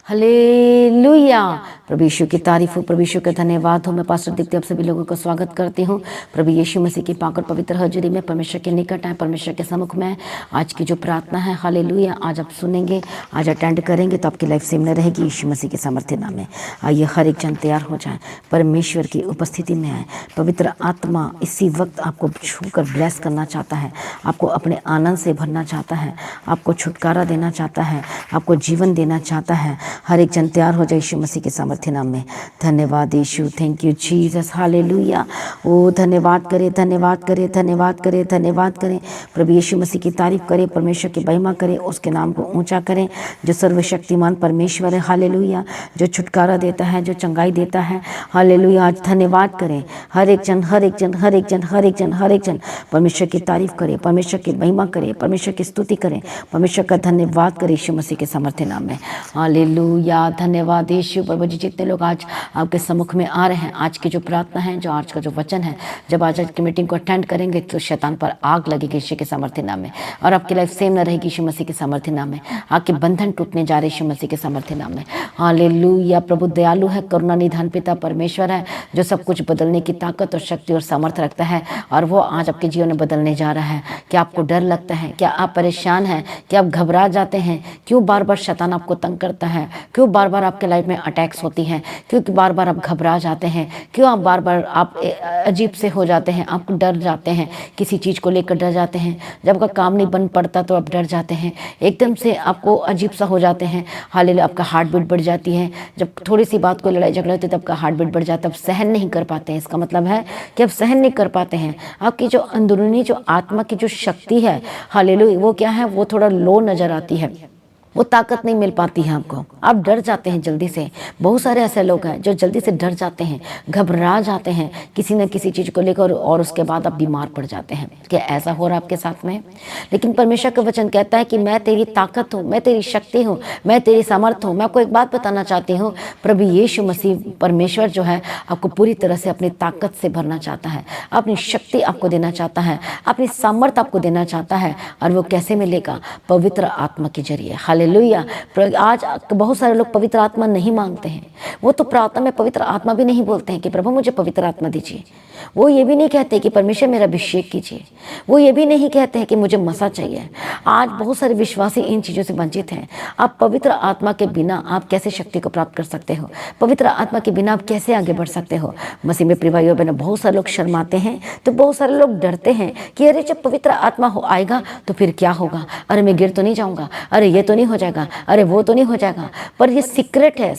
Hallelujah. प्रभु यीशु की तारीफ हो, प्रभु यीशु का धन्यवाद हो। मैं पास्टर दीप्ति आप सभी लोगों का स्वागत करती हूँ प्रभु यीशु मसीह की पाक और पवित्र हजूरी में, परमेश्वर के निकट आए, परमेश्वर के सम्मुख में। आज की जो प्रार्थना है हालेलुया, आज आप सुनेंगे, आज अटेंड करेंगे तो आपकी लाइफ सेम न रहेगी यीशु मसीह के सामर्थ्य नाम में। आइए हर एक जन तैयार हो जाए, परमेश्वर की उपस्थिति में आए। पवित्र आत्मा इसी वक्त आपको छूकर ब्लेस करना चाहता है, आपको अपने आनंद से भरना चाहता है, आपको छुटकारा देना चाहता है, आपको जीवन देना चाहता है। हर एक जन तैयार हो जाए यीशु मसीह के सामर्थ्य नाम में। धन्यवाद यीशु, थैंक यू जीसस, हालेलुया। ओ धन्यवाद करें, धन्यवाद करें, धन्यवाद करें, धन्यवाद करें। प्रभु यीशु मसीह की तारीफ करें, परमेश्वर की महिमा करें, उसके नाम को ऊंचा करें जो सर्वशक्तिमान परमेश्वर है। हालेलुया, जो छुटकारा देता है, जो चंगाई देता है। हालेलुया, आज धन्यवाद करें। हर एक जन, हर एक जन, हर एक जन, हर एक जन, हर एक जन परमेश्वर की तारीफ करें, परमेश्वर की महिमा करें, परमेश्वर की स्तुति करें, परमेश्वर का धन्यवाद करें यीशु मसीह के सामर्थ्य नाम में। हालेलुया, धन्यवाद यीशु। प्रभु जी, जितने लोग आज आपके सम्मुख में आ रहे हैं, आज की जो प्रार्थना है, जो आज का जो वचन है, जब आज की मीटिंग को अटेंड करेंगे तो शैतान पर आग लगेगी यीशु के सामर्थ्य नाम में, और आपकी लाइफ सेम न रहेगी यीशु मसीह के सामर्थ्य नाम में। आपके बंधन टूटने जा रहे यीशु मसीह के सामर्थ्य नाम में। हालेलुया। प्रभु दयालु है, करुणा निधान पिता परमेश्वर है, जो सब कुछ बदलने की ताकत और शक्ति और सामर्थ्य रखता है, और वो आज आपके जीवन में बदलने जा रहा है। क्या आपको डर लगता है? क्या आप परेशान हैं? क्या आप घबरा जाते हैं? क्यों बार बार शैतान आपको तंग करता है? क्यों बार बार आपके लाइफ में अटैक्स होती हैं? क्यों बार बार आप घबरा जाते हैं? क्यों आप बार बार आप अजीब से हो जाते हैं? आप डर जाते हैं, किसी चीज़ को लेकर डर जाते हैं। जब आपका काम नहीं बन पड़ता तो आप डर जाते हैं, एकदम से आपको अजीब सा हो जाते हैं। हालेलुया, आपका हार्ट बीट बढ़ जाती है। जब थोड़ी सी बात को लड़ाई झगड़ा होती है तब आपका हार्ट बीट बढ़ जाता है, आप सहन नहीं कर पाते हैं। इसका मतलब है कि आप सहन नहीं कर पाते हैं। आपकी जो अंदरूनी जो आत्मा की जो शक्ति है, हालेलुया, वो क्या है, वो थोड़ा लो नजर आती है, वो ताकत नहीं मिल पाती है आपको। आप डर जाते हैं जल्दी से। बहुत सारे ऐसे लोग हैं जो जल्दी से डर जाते हैं, घबरा जाते हैं किसी न किसी चीज़ को लेकर, और उसके बाद आप बीमार पड़ जाते हैं। क्या ऐसा हो रहा है आपके साथ में? लेकिन परमेश्वर का वचन कहता है कि मैं तेरी ताकत हूँ, मैं तेरी शक्ति हूँ, मैं तेरी सामर्थ हूँ। मैं आपको एक बात बताना चाहती हूँ, प्रभु यीशु मसीह परमेश्वर जो है आपको पूरी तरह से अपनी ताकत से भरना चाहता है, अपनी शक्ति आपको देना चाहता है, अपनी सामर्थ आपको देना चाहता है। और वो कैसे मिलेगा? पवित्र आत्मा के जरिए। हालेलुया। आज बहुत सारे लोग पवित्र आत्मा नहीं मांगते हैं। वो तो प्रार्थना में पवित्र आत्मा भी नहीं बोलते हैं कि प्रभु मुझे पवित्र आत्मा दीजिए। वो ये भी नहीं कहते कि परमेश्वर मेरा अभिषेक कीजिए। वो ये भी नहीं कहते हैं कि मुझे मसा चाहिए। आज बहुत सारे विश्वासी इन चीज़ों से वंचित हैं। आप पवित्र आत्मा के बिना आप कैसे शक्ति को प्राप्त कर सकते हो? पवित्र आत्मा के बिना आप कैसे आगे बढ़ सकते हो? मसीह में प्रिय भाइयों बहनों, बहुत सारे लोग शर्माते हैं, तो बहुत सारे लोग डरते हैं कि अरे जब पवित्र आत्मा हो आएगा तो फिर क्या होगा? अरे मैं गिर तो नहीं जाऊँगा? अरे ये तो नहीं हो जाएगा? अरे वो तो नहीं हो जाएगा? पर ये सीक्रेट है।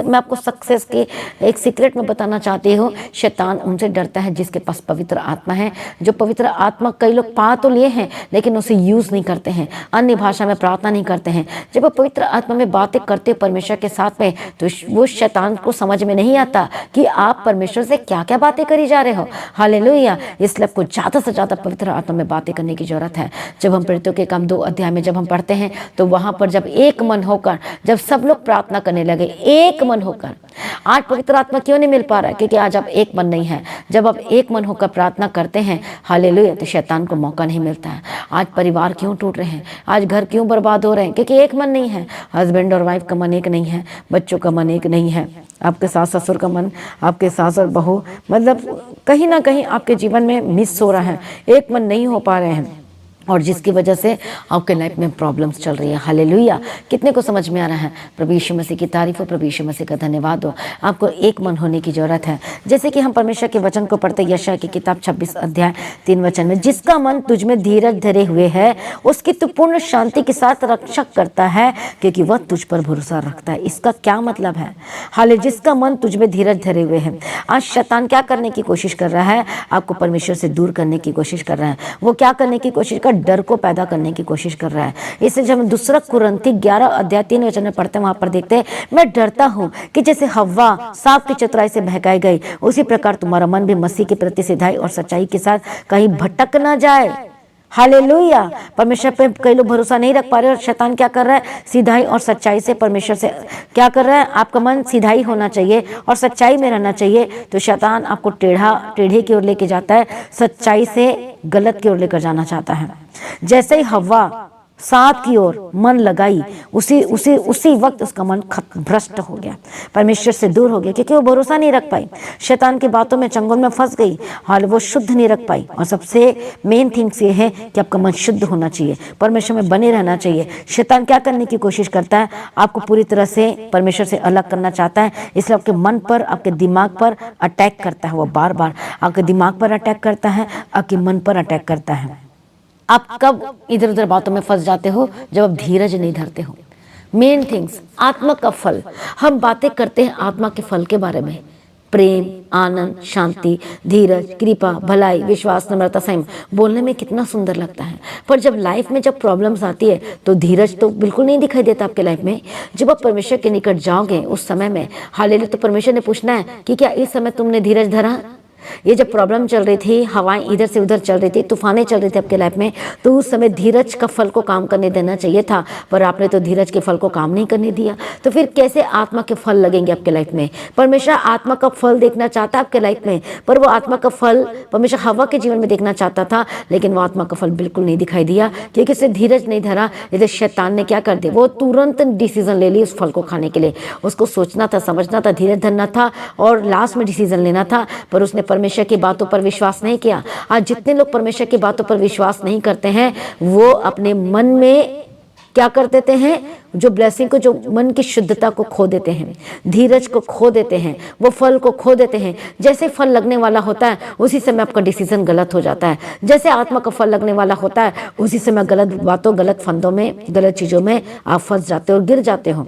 मैं आपको सक्सेस की एक सीक्रेट में बताना चाहती हूँ। शैतान उनसे डरता है जिसके पास पवित्र आत्मा है। जो पवित्र आत्मा कई लोग पा तो लिए हैं लेकिन उसे यूज़ नहीं करते हैं, अन्य भाषा में प्रार्थना नहीं करते हैं। जब आप पवित्र आत्मा में बातें करते परमेश्वर के साथ में, तो वो शैतान को समझ में नहीं आता कि आप परमेश्वर से क्या क्या बातें करी जा रहे हो। हालेलुया। इसलिए आपको ज़्यादा से ज़्यादा पवित्र आत्मा में बातें करने की जरूरत है। जब हम प्रेरितों के काम 2 अध्याय में जब हम पढ़ते हैं तो वहाँ पर जब एक मन होकर, जब सब लोग प्रार्थना करने लगे एक मन होकर। आज पवित्र आत्मा क्यों नहीं मिल पा रहा है? क्योंकि आज आप एक मन नहीं है। जब आप एक मन होकर प्रार्थना करते हैं, हालेलुया, तो शैतान को मौका नहीं मिलता है। आज परिवार क्यों टूट रहे हैं? आज घर क्यों बर्बाद हो रहे हैं? क्योंकि एक मन नहीं है। हस्बैंड और वाइफ का मन एक नहीं है, बच्चों का मन एक नहीं है, आपके सास ससुर का मन, आपके सास और बहू, मतलब कहीं ना कहीं आपके जीवन में मिस हो रहा है, एक मन नहीं हो पा रहे हैं, और जिसकी वजह से आपके लाइफ में प्रॉब्लम्स चल रही है। हालेलुया। कितने को समझ में आ रहा है? प्रभु यीशु मसीह की तारीफ हो, प्रभु यीशु मसीह का धन्यवाद हो। आपको एक मन होने की जरूरत है। जैसे कि हम परमेश्वर के वचन को पढ़ते, यशायाह की किताब 26 अध्याय 3 वचन में, जिसका मन तुझ में धीरज धरे हुए है उसकी तू पूर्ण शांति के साथ रक्षा करता है, क्योंकि वह तुझ पर भरोसा रखता है। इसका क्या मतलब है? हाले जिसका मन तुझ में धीरज धरे हुए है। आज शैतान क्या करने की कोशिश कर रहा है? आपको परमेश्वर से दूर करने की कोशिश कर रहा है। वो क्या करने की कोशिश कर? डर को पैदा करने की कोशिश कर रहा है। इसलिए जब हम दूसरा कुरिन्थी 11 अध्याय 3 वचन में पढ़ते हैं, वहां पर देखते हैं, मैं डरता हूं कि जैसे हव्वा सांप की चतुराई से बहकाई गई, उसी प्रकार तुम्हारा मन भी मसीह के प्रति सिधाई और सच्चाई के साथ कहीं भटक ना जाए। हालेलुया। परमेश्वर पे कई लोग भरोसा नहीं रख पा रहे, और शैतान क्या कर रहा है? सीधाई और सच्चाई से परमेश्वर से क्या कर रहा है? आपका मन सीधाई होना चाहिए और सच्चाई में रहना चाहिए, तो शैतान आपको टेढ़े की ओर लेके जाता है, सच्चाई से गलत की ओर लेकर जाना चाहता है। जैसे ही हव्वा साथ की ओर मन लगाई, उसी वक्त उसका मन भ्रष्ट हो गया, परमेश्वर से दूर हो गया, क्योंकि वो भरोसा नहीं रख पाई, शैतान की बातों में चंगुल में फंस गई, हाल वो शुद्ध नहीं रख पाई। और सबसे मेन थिंग्स ये है कि आपका मन शुद्ध होना चाहिए, परमेश्वर में बने रहना चाहिए। शैतान क्या करने की कोशिश करता है? आपको पूरी तरह से परमेश्वर से अलग करना चाहता है, इसलिए आपके मन पर, आपके दिमाग पर अटैक करता है। वो बार बार आपके दिमाग पर अटैक करता है, आपके मन पर अटैक करता है। आप कब इधर उधर बातों में फंस जाते हो? जब आप धीरज नहीं धरते हो। मेन थिंग्स, आत्मा का फल, हम बातें करते हैं आत्मा के फल के बारे में, प्रेम, आनंद, शांति, धीरज, कृपा, भलाई, विश्वास, नम्रता, संयम, बोलने में कितना सुंदर लगता है, पर जब लाइफ में जब प्रॉब्लम्स आती है तो धीरज तो बिल्कुल नहीं दिखाई देता आपके लाइफ में। जब आप परमेश्वर के निकट जाओगे उस समय में, हालेलुया, तो परमेश्वर ने पूछना है कि क्या इस समय तुमने धीरज धरा? ये जब प्रॉब्लम चल रही थी, हवाएं इधर से उधर चल रही थी, तूफानें चल रही थी आपके लाइफ में, तो उस समय धीरज का फल को काम करने देना चाहिए था, पर आपने तो धीरज के फल को काम नहीं करने दिया। तो फिर कैसे आत्मा के फल लगेंगे आपके लाइफ में? परमेश्वर आत्मा का फल देखना चाहता है आपके लाइफ में, पर वो आत्मा का फल परमेश्वर हवा के जीवन में देखना चाहता था, लेकिन वो आत्मा का फल बिल्कुल नहीं दिखाई दिया, क्योंकि उसने धीरज नहीं धरा। इधर शैतान ने क्या कर दिया? वो तुरंत डिसीजन ले ली उस फल को खाने के लिए। उसको सोचना था, समझना था, धीरज धरना था और लास्ट में डिसीजन लेना था, पर उसने परमेश्वर की बातों पर विश्वास नहीं किया। आज जितने लोग परमेश्वर की बातों पर विश्वास नहीं करते हैं, वो अपने मन में क्या कर देते हैं? जो ब्लेसिंग को, जो मन की शुद्धता को खो देते हैं, धीरज को खो देते हैं, वो फल को खो देते हैं। जैसे फल लगने वाला होता है उसी समय आपका डिसीजन गलत हो जाता है। जैसे आत्मा का फल लगने वाला होता है उसी समय गलत बातों, गलत फंदों में, गलत चीजों में आप फंस जाते हो और गिर जाते हो।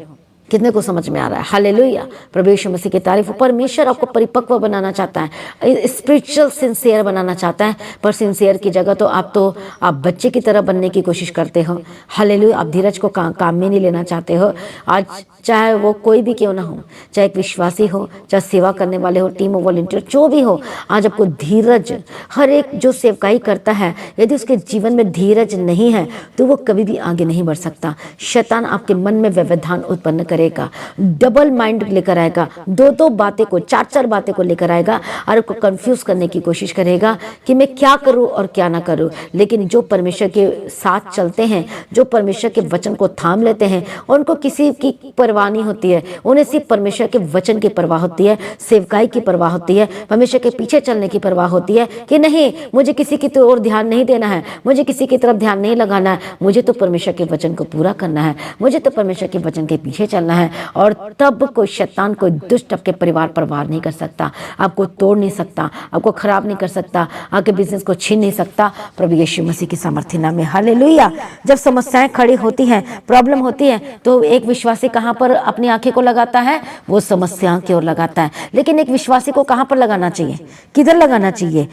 कितने को समझ में आ रहा है? हालेलुया, प्रभु यीशु मसीह की तारीफ। परमेश्वर आपको परिपक्व बनाना चाहता है, स्पिरिचुअल सिंसियर बनाना चाहता है, पर सिंसियर की जगह तो आप बच्चे की तरह बनने की कोशिश करते हो। हालेलुया, आप धीरज को काम में नहीं लेना चाहते हो। आज चाहे वो कोई भी क्यों ना हो, चाहे एक विश्वासी हो, चाहे सेवा करने वाले हो, टीम वॉलंटियर जो भी हो, आज आपको धीरज, हर एक जो सेवकाई करता है, यदि उसके जीवन में धीरज नहीं है तो वो कभी भी आगे नहीं बढ़ सकता। शैतान आपके मन में व्यवधान उत्पन्न करेगा, डबल माइंड लेकर आएगा, दो बातें को, चार बातें को लेकर आएगा और आपको कंफ्यूज करने की कोशिश करेगा कि मैं क्या करूं और क्या ना करूं। लेकिन जो परमेश्वर के साथ चलते हैं, जो परमेश्वर के वचन को थाम लेते हैं, उनको किसी की परवाह नहीं होती है, उन्हें सिर्फ परमेश्वर के वचन की परवाह होती है, सेवकाई की परवाह होती है, परमेश्वर के पीछे चलने की परवाह होती है कि नहीं, मुझे किसी की ओर ध्यान नहीं देना है, मुझे किसी की तरफ ध्यान नहीं लगाना है, मुझे तो परमेश्वर के वचन को पूरा करना है, मुझे तो परमेश्वर के वचन के पीछे चलना है। और तब कोई शैतान, कोई दुष्ट आपके परिवार पर वार नहीं कर सकता, आपको तोड़ नहीं सकता, आपको खराब नहीं कर सकता, आपके बिजनेस को छीन नहीं सकता, प्रभु यीशु मसीह की सामर्थ्य नाम में। हालेलुया। जब समस्याएं खड़ी होती हैं, प्रॉब्लम होती है, तो एक विश्वासी कहां पर अपनी आंखें को लगाता है? वो समस्याओं की ओर लगाता है। लेकिन एक विश्वासी को कहां पर लगाना चाहिए? किधर लगाना चाहिए?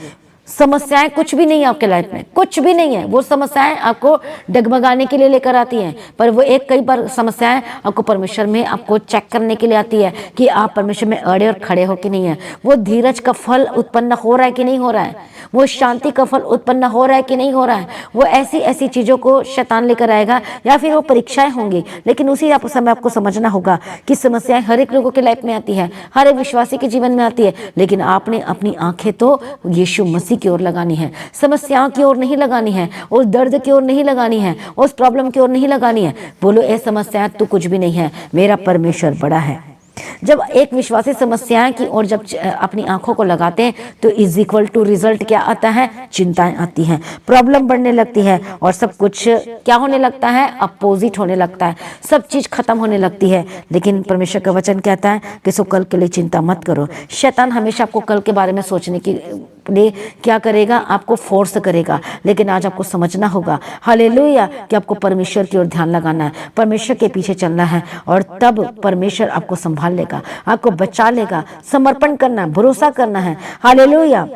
समस्याएं कुछ भी नहीं है आपके लाइफ में, कुछ भी नहीं है। वो समस्याएं आपको डगमगाने के लिए लेकर आती हैं, पर वो कई बार समस्याएं आपको परमेश्वर में, आपको चेक करने के लिए आती है कि आप परमेश्वर में अड़े और खड़े हो कि नहीं है। वो धीरज का फल उत्पन्न हो रहा है कि नहीं हो रहा है, वो शांति का फल उत्पन्न हो रहा है कि नहीं हो रहा है। वो ऐसी चीजों को शैतान लेकर आएगा, या फिर वो परीक्षाएं होंगी। लेकिन उसी समय आपको समझना होगा कि समस्याएं हर एक लोगों के लाइफ में आती है, हर एक विश्वासी के जीवन में आती है, लेकिन आपने अपनी आंखें तो यीशु मसीह की ओर लगानी है, समस्याओं की ओर नहीं लगानी है, उस दर्द की ओर नहीं लगानी है, उस प्रॉब्लम की ओर नहीं लगानी है। बोलो, ए समस्याएं तू कुछ भी नहीं है, मेरा परमेश्वर बड़ा है। जब एक विश्वासी समस्याएं की ओर जब अपनी आंखों को लगाते हैं तो इज इक्वल टू रिजल्ट क्या आता है? चिंताएं आती हैं, प्रॉब्लम बढ़ने लगती है और सब कुछ क्या होने लगता है? अपोजिट होने लगता है, सब चीज खत्म होने लगती है। लेकिन परमेश्वर का वचन कहता है कि सो कल के लिए चिंता मत करो। शैतान हमेशा आपको कल के बारे में सोचने की लिए क्या करेगा? आपको फोर्स करेगा। लेकिन आज आपको समझना होगा, हालेलुया, कि आपको परमेश्वर की ओर ध्यान लगाना है, परमेश्वर के पीछे चलना है, और तब परमेश्वर आपको संभाल लेगा, आपको बचा लेगा। समर्पण करना है, भरोसा करना है। हालेलुया।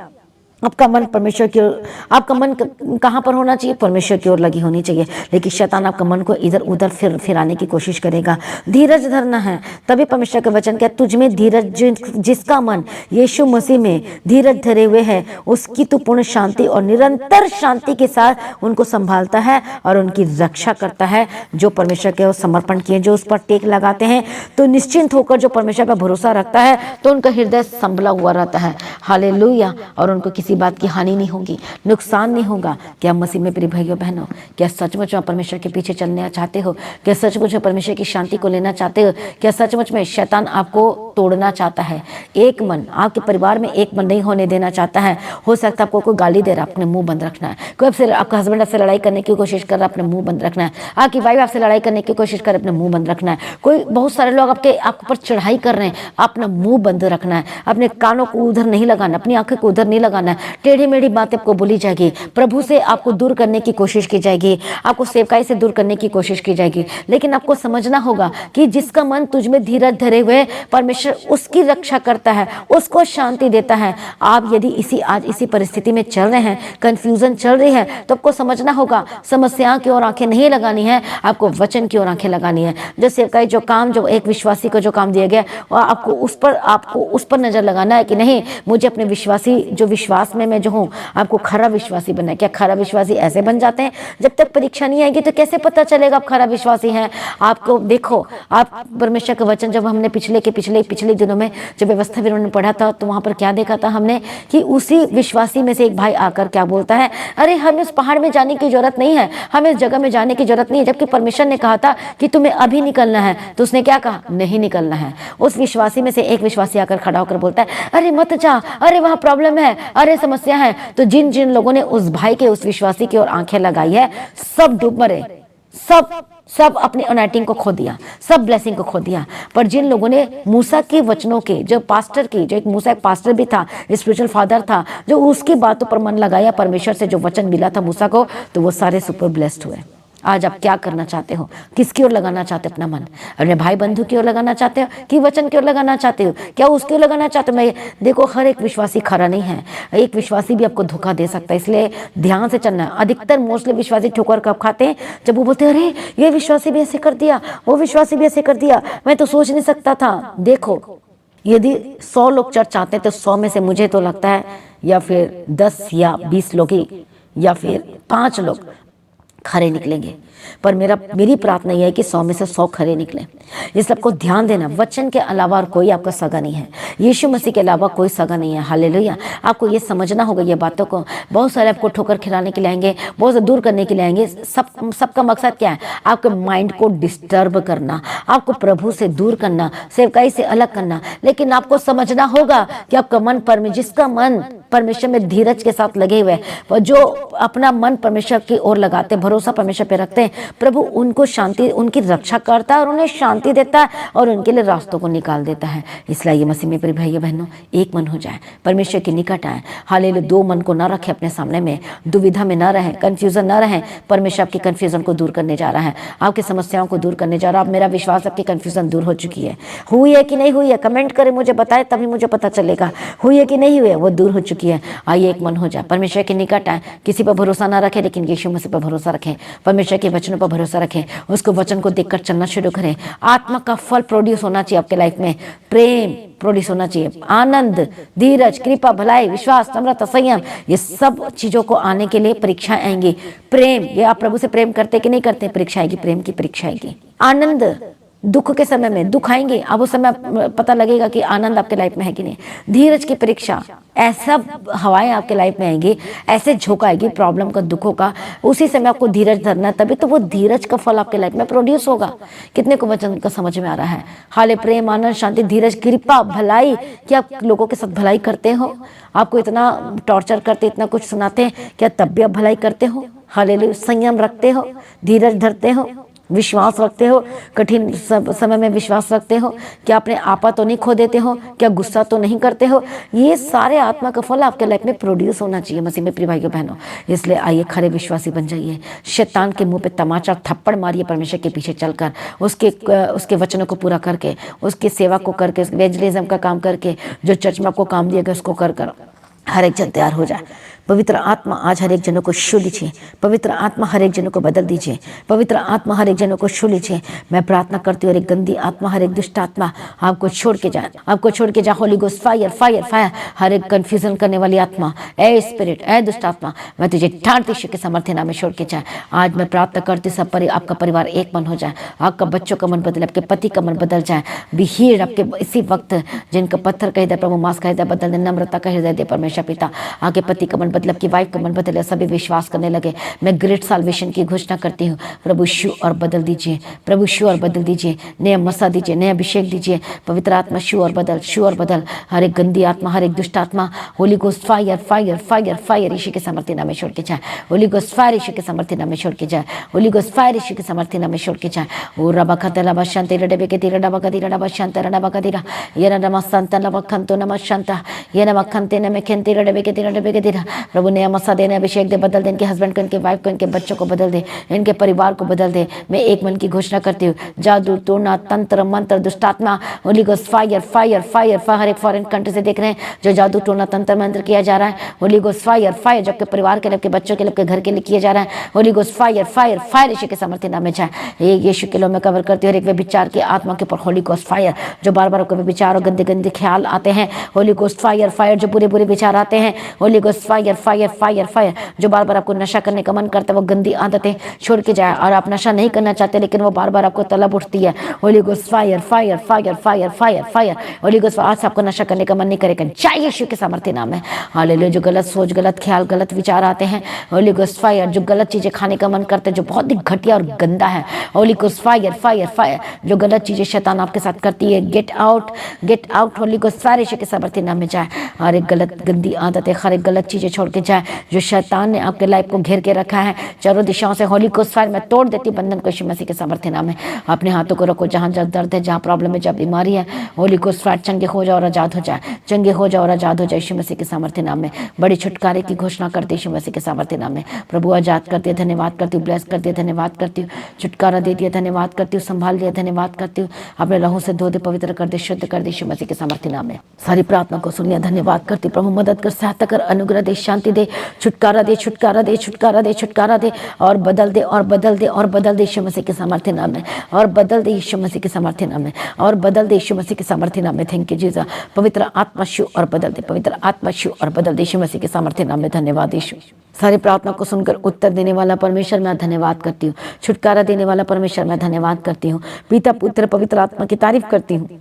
आपका मन परमेश्वर की ओर, आपका मन कहाँ पर होना चाहिए? परमेश्वर की ओर लगी होनी चाहिए। लेकिन शैतान आपका मन को इधर उधर फिराने की कोशिश करेगा। धीरज धरना है, तभी परमेश्वर का वचन क्या? तुझ में धीरज, जिसका मन यीशु मसीह में धीरज धरे हुए है, उसकी तो पूर्ण शांति और निरंतर शांति के साथ उनको संभालता है और उनकी रक्षा करता है। जो परमेश्वर के समर्पण किए, जो उस पर टेक लगाते हैं, तो निश्चिंत होकर जो परमेश्वर पर भरोसा रखता है, तो उनका हृदय संभला हुआ रहता है। हालेलुया। और उनको किसी किसी बात की हानि नहीं होगी, नुकसान नहीं होगा। क्या मसीह में प्रिय भाइयों बहनों, क्या सचमुच में परमेश्वर के पीछे चलना चाहते हो? क्या सचमुच में परमेश्वर की शांति को लेना चाहते हो? क्या सचमुच में शैतान आपको तोड़ना चाहता है? एक मन, आपके परिवार में एक मन नहीं होने देना चाहता है। हो सकता है आपको कोई गाली दे रहा है, अपने मुंह बंद रखना है। कोई आपसे, आपका हस्बैंड आपसे लड़ाई करने की कोशिश कर रहा है, अपने मुंह बंद रखना है। आपकी वाइफ आपसे लड़ाई करने की कोशिश कर रहे, अपने मुंह बंद रखना है। कोई, बहुत सारे लोग आपके ऊपर चढ़ाई कर रहे हैं, अपना मुंह बंद रखना है। अपने कानों को उधर नहीं लगाना, अपनी आंखों को उधर नहीं लगाना है। टेढ़ी मेढ़ी बातें आपको बोली जाएगी, प्रभु से आपको दूर करने की कोशिश की जाएगी, आपको सेवकाई से दूर करने की कोशिश की जाएगी। लेकिन आपको समझना होगा कि जिसका मन तुझ में धीरज धरे हुए, परमेश्वर उसकी रक्षा करता है, उसको शांति देता है। आप यदि आज इसी परिस्थिति में चल रहे हैं, कंफ्यूजन चल रही है, तो आपको समझना होगा समस्या की ओर आंखें नहीं लगानी है, आपको वचन की ओर आंखें लगानी है। जो सेवकाई, जो काम, जो एक विश्वासी को जो काम दिया गया, और आपको उस पर नजर लगाना है कि नहीं, मुझे अपने विश्वासी, जो विश्वास में मैं जो हूँ, आपको खरा विश्वासी बनना है। क्या खरा विश्वासी ऐसे बन जाते हैं? जब तक परीक्षा नहीं आएगी तो कैसे पता चलेगा आप खरा विश्वासी हैं? आपको देखो, आप परमेश्वर का वचन, जब हमने पिछले दिनों में जब व्यवस्था विवरण में पढ़ा था, तो वहां पर क्या देखा था हमने कि उसी विश्वासी में से एक भाई आकर क्या बोलता है, अरे हमें उस पहाड़ में जाने की जरूरत नहीं है, हमें उस जगह में जाने की जरूरत नहीं है, जबकि परमेश्वर ने कहा था कि तुम्हें अभी निकलना है। तो उसने क्या कहा? नहीं निकलना है। उस विश्वासी में से एक विश्वासी आकर खड़ा होकर बोलता है, अरे मत जा, अरे वहां प्रॉब्लम है, अरे समस्या है। तो जिन जिन लोगों ने उस भाई के, उस विश्वासी की ओर आंखें लगाई है, सब डूब मरे, सब अपनी अनाइटिंग को खो दिया, सब ब्लेसिंग को खो दिया। पर जिन लोगों ने मूसा के वचनों के, जो पास्टर की, जो एक मूसा एक पास्टर भी था, स्पिरिचुअल फादर था, जो उसकी बातों पर मन लगाया, परमेश्वर से जो वचन मिला था मूसा को, तो वो सारे सुपर ब्लेस्ड हुए। आज आप क्या करना चाहते हो? किसकी ओर लगाना चाहते हो अपना मन? अपने भाई बंधु की ओर लगाना चाहते हो कि वचन की ओर लगाना चाहते हो? क्या उसकी ओर लगाना चाहते हो? मैं देखो, हर एक विश्वासी खरा नहीं है, एक विश्वासी भी आपको धोखा दे सकता है, इसलिए ध्यान से चलना। अधिकतर मोस्टली विश्वासी ठोकर कब खाते हैं? जब वो बोलते हैं, अरे ये विश्वासी भी ऐसे कर दिया, वो विश्वासी भी ऐसे कर दिया, मैं तो सोच नहीं सकता था। देखो, यदि 100 लोग चर्च आते हैं तो 100 में से मुझे तो लगता है या फिर 10 या 20 लोग ही, या फिर 5 लोग खरे निकलेंगे। पर मेरी प्रार्थना यह है कि 100 में से 100 खरे निकले। इस सबको ध्यान देना, वचन के अलावा और कोई आपका सगा नहीं है, यीशु मसीह के अलावा कोई सगा नहीं है। हालेलुया। आपको ये समझना होगा ये बातों को। बहुत सारे आपको ठोकर खिलाने के लिए आएंगे, बहुत से दूर करने के लिए आएंगे। सबका मकसद क्या है? आपके माइंड को डिस्टर्ब करना, आपको प्रभु से दूर करना, सेवकाई से अलग करना। लेकिन आपको समझना होगा कि आपका मन जिसका मन परमेश्वर में धीरज के साथ लगे हुए, जो अपना मन परमेश्वर की ओर लगाते, भरोसा परमेश्वर पे रखते हैं, प्रभु उनको शांति, उनकी रक्षा करता है और उन्हें शांति देता है और उनके लिए रास्तों को निकाल देता है। इसलिए ये मसीह में प्रिय भाइयों बहनों, एक मन हो जाए, परमेश्वर के निकट आए। हालेलुया। 2 मन को ना रखे अपने सामने में, दुविधा में ना रहे, कंफ्यूजन ना रहे। परमेश्वर आपकी कंफ्यूजन को दूर करने जा रहा है, आपकी समस्याओं को दूर करने जा रहा है। मेरा विश्वास आपकी कंफ्यूजन दूर हो चुकी है। हुई है कि नहीं हुई है? कमेंट करें, मुझे बताए, तभी मुझे पता चलेगा हुई है कि नहीं हुई है। वो दूर हो चुकी है। आइए एक मन हो जाए, परमेश्वर के निकट आए। किसी पर भरोसा ना रखें, लेकिन यीशु मसीह पर भरोसा रखें, परमेश्वर के वचनों पर भरोसा रखें, उसको वचन को देखकर चलना शुरू करें। आत्मा का फल प्रोड्यूस होना चाहिए आपके लाइफ में, प्रेम प्रोड्यूस होना चाहिए, आनंद, धीरज, कृपा, भलाई, विश्वास, नम्रता, संयम। ये सब चीजों को आने के लिए परीक्षा आएंगी। प्रेम, ये आप प्रभु से प्रेम करते कि नहीं करते, परीक्षा आएगी, प्रेम की परीक्षा आएगी। आनंद, दुख के समय में दुख आएंगे, अब उस समय पता लगेगा कि आनंद आपके लाइफ में है कि नहीं। धीरज की परीक्षा, ऐसा हवाएं आपके लाइफ में आएंगी, ऐसे झोंका आएगी प्रॉब्लम का, दुखों का, उसी समय आपको धीरज धरना है, तभी तो वो धीरज का फल आपके लाइफ में प्रोड्यूस होगा। कितने को वचन का समझ में आ रहा है? हाले प्रेम, आनंद, शांति, धीरज, कृपा, भलाई। क्या आप लोगों के साथ भलाई करते हो? आपको इतना टॉर्चर करते, इतना कुछ सुनाते हैं, क्या तब भी आप भलाई करते हो? हालेलुया। संयम रखते हो, धीरज धरते हो, विश्वास रखते हो, कठिन समय में विश्वास रखते हो, क्या अपने आपा तो नहीं खो देते हो, क्या गुस्सा तो नहीं करते हो। ये सारे आत्मा का फल आपके लाइफ में प्रोड्यूस होना चाहिए मसीह में प्रिय भाइयों बहनों। इसलिए आइए खरे विश्वासी बन जाइए। शैतान के मुंह पे तमाचा थप्पड़ मारिए, परमेश्वर के पीछे चलकर, उसके वचनों को पूरा करके, उसकी सेवा को करके, इवेंजलिज्म का काम करके, जो चर्च में आपको काम दिया गया उसको कर हर एक जन तैयार हो जाए। पवित्र आत्मा आज हर एक जनों को छू लीजिए। पवित्र आत्मा हर एक जनों को बदल दीजिए। पवित्र आत्मा हर एक जनों को छू लीजिए। मैं प्रार्थना करती हूँ, हर एक गंदी आत्मा, हर एक दुष्ट आत्मा आपको छोड़ के जाए, आपको छोड़ के जाए। Holy ghost fire fire fire. हर एक कंफ्यूजन करने वाली आत्मा, ए स्पिरिट, ए दुष्ट आत्मा, मैं तुझे डांटती यीशु के सामर्थ्य नाम में छोड़ के जाए। आज मैं प्रार्थना करती सब आपका परिवार एक मन हो जाए, आपका बच्चों का मन बदले, आपके पति का मन बदल जाए। बी हील्ड आपके इसी वक्त, जिनका पत्थर का हृदय प्रभु मांस का हृदय बदल दे, नम्रता का हृदय दे परमेश्वर पिता। आगे पति का मन बदले, आपकी वाइफ का मन बदले, सभी विश्वास करने लगे। मैं ग्रेट साल्वेशन की घोषणा करती हूँ। प्रभु शू और बदल दीजिए, प्रभु शू और बदल दीजिए, नया मसा दीजिए, नया अभिषेक दीजिए। पवित्र आत्मा शू और बदल, शू और बदल। हर एक गंदी आत्मा, हर एक दुष्ट आत्मा, holy ghost fire fire fire fire Yeshu के सामर्थ्य नाम में छोड़ के जाए। होली गोस्ट फायर यीशु के सामर्थ्य नाम में छोड़ के जाए। होली गोस्ट फायर यीशु के सामर्थ्य नाम में छोड़ के जाए। ओ रबा खतला बशांते रडबे के तीरा डबा कदीरा डबा शांत रडबा कदीरा ये नमा संत नमा खंतो नमा शांत ये नमा खंते नमे खेंते रडबे के तीरा। प्रभु नया मसा देने, अभिषेक दे, बदल दे। इनके हस्बैंड को, इनके वाइफ को, इनके बच्चों को बदल दे, इनके परिवार को बदल दे। मैं एक मन की घोषणा करती हूँ, जादू टोना तंत्र मंत्र दुष्टात्मा, holy ghost fire fire fire fire. हर एक फॉरेन कंट्री से देख रहे हैं जो जादू टोना तंत्र मंत्र किया जा रहा है, होली गोस्ट फायर फायर। जो आपके परिवार के लिए, आपके बच्चों के लिए, आपके घर के लिए किया जा रहा है, holy ghost fire fire fire Yeshu के सामर्थ्य नाम में जाए। ये यीशु के लो में कवर करती हूँ। हर एक विचार की आत्मा के ऊपर होली गोस्ट फायर, जो बार बार आपको विचार और गंदे गंदे ख्याल आते हैं, होली गोस्ट फायर फायर। जो बुरे बुरे विचार आते हैं, Holi ghost fire fire fire fire. जो बार बार आपको नशा करने का मन करता है, वो गंदी आदतें छोड़ के जाए। और आप नशा नहीं करना चाहते लेकिन वो बार बार आपको तलब उठती है, holy ghost fire fire fire fire fire fire. Holi ghost आज से आपको नशा करने का मन नहीं करेगा, जय यीशु के सामर्थ्य नाम है। हालेलुया। जो गलत सोच, गलत ख्याल, गलत विचार आते हैं, होली गोस्ट फायर। जो गलत चीजें खाने का मन करते हैं, जो बहुत ही घटिया और गंदा है, holy ghost fire fire fire. जो गलत चीजें शैतान आपके साथ करती है, get out get out, holy ghost fire Yeshu के सामर्थ्य नाम में जाए। हर एक गलत गंदी आदतें, हर एक गलत चीजें छोड़ के जाए, जो शैतान ने आपके लाइफ को घेर के रखा है चारों दिशाओं से, होली गोस्ट फायर। मैं तोड़ देती बंधन को यीशु मसीह के सामर्थ्य नाम में। अपने हाथों को रखो जहां जहां दर्द है, जहां प्रॉब्लम है, जहां बीमारी है, होली गोस्ट फायर चंगे हो जाओ और आजाद हो जाए, चंगे हो जाओ और आजाद हो जाए यीशु मसीह के सामर्थ्य नाम में। बड़ी छुटकारे की घोषणा करते यीशु मसीह के सामर्थ्य नाम में। प्रभु आजाद करती है, धन्यवाद करती हूँ, ब्लेस करती है, धन्यवाद करती हूँ, छुटकारा दे दिया, धन्यवाद करती हूँ, संभाल लिया, धन्यवाद करती हूँ। अपने लहू से धो दे, पवित्र कर दे, शुद्ध कर दे यीशु मसीह के सामर्थ्य नाम में। सारी प्रार्थना को सुन लिया, धन्यवाद करती। प्रभु मदद कर, सहायता कर, अनुग्रह दे, शांति दे, छुटकारा दे, छुटकारा दे, छुटकारा दे, छुटकारा दे, और बदल दे, और बदल दे, और बदल दे यीशु मसीह के सामर्थ्य नाम में, और बदल दे यीशु मसीह के सामर्थ्य नाम में, और बदल दे यीशु मसीह के सामर्थ्य नाम में। Thank you Jesus. पवित्र आत्मा शू और बदल दे, पवित्र आत्मा शू और बदल दे यीशु मसीह के सामर्थ्य नाम में। धन्यवाद यीशु। सारी प्रार्थना को सुनकर उत्तर देने वाला परमेश्वर मैं धन्यवाद करती हूँ। छुटकारा देने वाला परमेश्वर मैं धन्यवाद करती हूँ। पिता पुत्र पवित्र आत्मा की तारीफ करती हूँ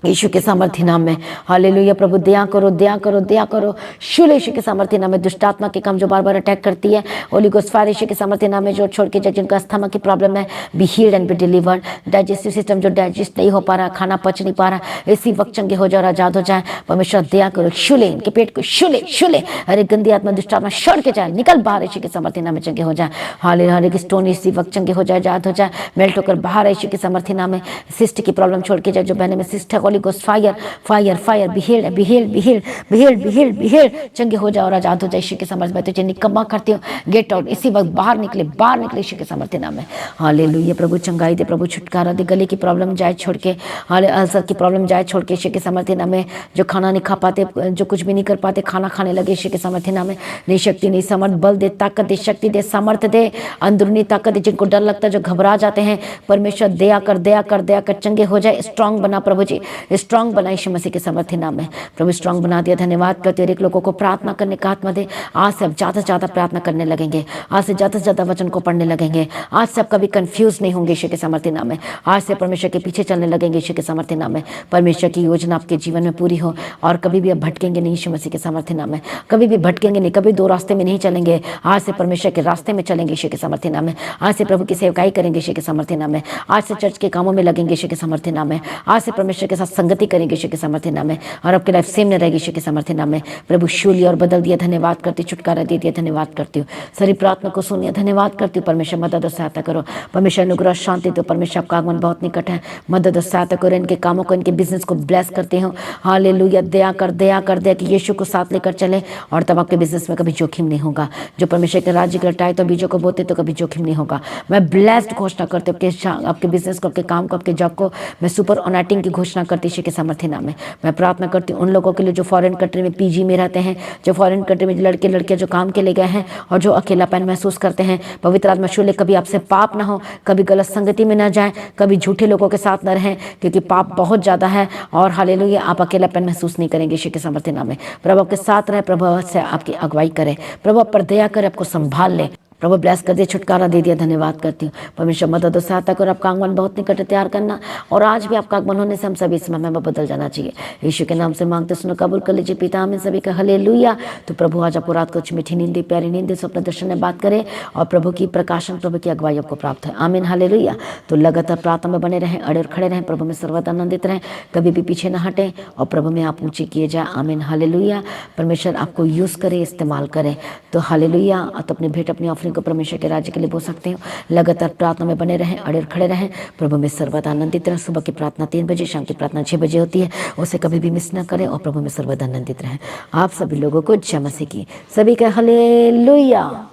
यीशु के सामर्थ्य नाम में। हालेलुया। प्रभु दया करो, दया करो, दया करो। शूल यीशु के सामर्थ्य नाम में। दुष्ट आत्मा के काम जो बार बार अटैक करती है, होली गोस्ट फायर यीशु के सामर्थ्य नाम में। जो छोड़ के जाए, जिनका अस्थमा की प्रॉब्लम है, be healed and be delivered. Digestive system जो डाइजेस्ट नहीं हो पा रहा, खाना पच नहीं पा रहा, इसी वक्त चंगे हो जाए और आजाद हो जाए। परमेश्वर दया करो, शूले इनके पेट को, शूले शूले। हर एक गंदी आत्मा, दुष्ट आत्मा छोड़ के जाए, निकल बाहर यीशु के सामर्थ्य नाम में, चंगे हो जाए। हालेलुया। हर एक स्टोन इसी वक्त चंगे हो जाए, आजाद हो जाए, मेल्ट होकर बाहर यीशु के सामर्थ्य नाम में। सिस्ट की प्रॉब्लम छोड़ के जाए, जो बहने में सिस्ट है, holy ghost fire fire fire. Be healed be healed be healed be healed be healed be healed. चंगे हो जाओ और आजाद हो जाए यीशु के सामर्थ्य में। तुझे निकम्मा करती हूँ, गेट आउट इसी वक्त, बाहर निकले, बाहर निकले यीशु के सामर्थ्य नाम में। हालेलुया। प्रभु चंगाई दे, प्रभु छुटकारा दे। गले की प्रॉब्लम जाए छोड़ के, हाले अल्सर की प्रॉब्लम जाए छोड़ के यीशु के सामर्थ्य नाम में। जो खाना नहीं खा पाते, जो कुछ भी नहीं कर पाते, खाना खाने लगे यीशु के सामर्थ्य नाम में। नहीं शक्ति, नहीं समर्थ, बल दे, ताकत दे, शक्ति दे, सामर्थ्य दे, अंदरूनी ताकत दे। जिनको डर लगता है, जो घबरा जाते हैं, परमेश्वर दया कर, दया कर, दया कर, चंगे हो जाए। स्ट्रांग बना प्रभु जी, स्ट्रांग बना यीशु मसीह के सामर्थ्य नाम में। प्रभु स्ट्रांग बना दिया, धन्यवाद करते। और एक लोगों को प्रार्थना करने का आत्मा दे। आज से अब ज्यादा से ज्यादा प्रार्थना करने लगेंगे, आज से ज्यादा वचन को पढ़ने लगेंगे। आज से अब कभी कंफ्यूज नहीं होंगे यीशु के सामर्थ्य नाम में। आज से परमेश्वर के पीछे चलने लगेंगे यीशु के सामर्थ्य नाम में। परमेश्वर की योजना आपके जीवन में पूरी हो और कभी भी अब भटकेंगे नहीं यीशु मसीह के सामर्थ्य नाम में। कभी भी भटकेंगे नहीं, कभी दो रास्ते में नहीं चलेंगे। आज से परमेश्वर के रास्ते में चलेंगे यीशु के सामर्थ्य नाम में। आज से प्रभु की सेवकाई करेंगे यीशु के सामर्थ्य नाम में। आज से चर्च के कामों में लगेंगे यीशु के सामर्थ्य नाम में। आज से परमेश्वर के साथ संगति करेंगे यीशु के सामर्थ्य नाम में। और आपकी लाइफ सेम न रहेगी यीशु के सामर्थ्य नाम में। प्रभु शूली और बदल दिया, धन्यवाद करती। छुटकारा दे दिया, धन्यवाद करती हूँ। सारी प्रार्थना को सुनिए, धन्यवाद करती हूँ। परमेश्वर मदद और सहायता करो, परमेश्वर अनुग्रह शांति दो। परमेश्वर आपका आगमन बहुत निकट है, मदद और सहायता करो। इनके कामों को, इनके बिजनेस को ब्लेस करते हो। हालेलुया। दया कर, दया कर, दया कि यीशु को साथ लेकर चले और तब आपके बिजनेस में कभी जोखिम नहीं होगा। जो परमेश्वर के राज्य के लटाए तो बीजों को बोते तो कभी जोखिम नहीं होगा। मैं ब्लेस्ड घोषणा करती हूँ आपके बिजनेस को, आपके काम को, आपके जॉब को। मैं सुपर अनॉइंटिंग की घोषणा करती करती यीशु के सामर्थ्य नाम में। मैं प्रार्थना करती हूँ उन लोगों के लिए जो फॉरेन कंट्री में पीजी में रहते हैं, जो फॉरेन कंट्री में लड़के लड़कियां जो काम के लिए गए हैं और जो अकेलापन महसूस करते हैं। पवित्र आत्मा शूल्य कभी आपसे पाप ना हो, कभी गलत संगति में ना जाएं, कभी झूठे लोगों के साथ न रहें, क्योंकि पाप बहुत ज़्यादा है। और हालेलुया, आप अकेलापन महसूस नहीं करेंगे यीशु के सामर्थ्य नाम में। प्रभु आपके साथ रहे, प्रभु से आपकी अगुवाई करे, प्रभु आप पर दया करे, आपको संभाल ले। प्रभु ब्लेस कर दिया, छुटकारा दे दिया, धन्यवाद करती हूँ। परमेश्वर मदद और सहायता कर, आपका आगमन बहुत निकट तैयार करना। और आज भी आपका आगमन होने से हम सभी समय में बदल जाना चाहिए। यीशु के नाम से मांगते सुनो, कबूल कर लीजिए पिता, हमें सभी का हालेलुया। तो प्रभु आज आपको रात को मीठी नींद दे, प्यारी नींद दे, स्वप्न दर्शन में बात करे और प्रभु की प्रकाशन, प्रभु की अगुवाई आपको प्राप्त है। आमीन, हालेलुया। तो लगातार प्रार्थना में बने रहें, अड़े और खड़े रहें, प्रभु में सर्वदा आनंदित रहें, कभी भी पीछे न हटें और प्रभु में आप ऊंचे किए जाए। आमीन, हालेलुया। परमेश्वर आपको यूज़ करे, इस्तेमाल करे। तो हालेलुया। तो अपने भेंट, अपनी ऑफरिंग को परमेश्वर के राज्य के लिए बोल सकते हो। लगातार प्रार्थना में बने रहें, अड़े और खड़े रहें, प्रभु में सर्वदा आनंदित रहें। सुबह की प्रार्थना 3 बजे, शाम की प्रार्थना 6 बजे होती है, उसे कभी भी मिस ना करें और प्रभु में सर्वदा आनंदित रहें। आप सभी लोगों को जय मसीह की, सभी का हालेलुया।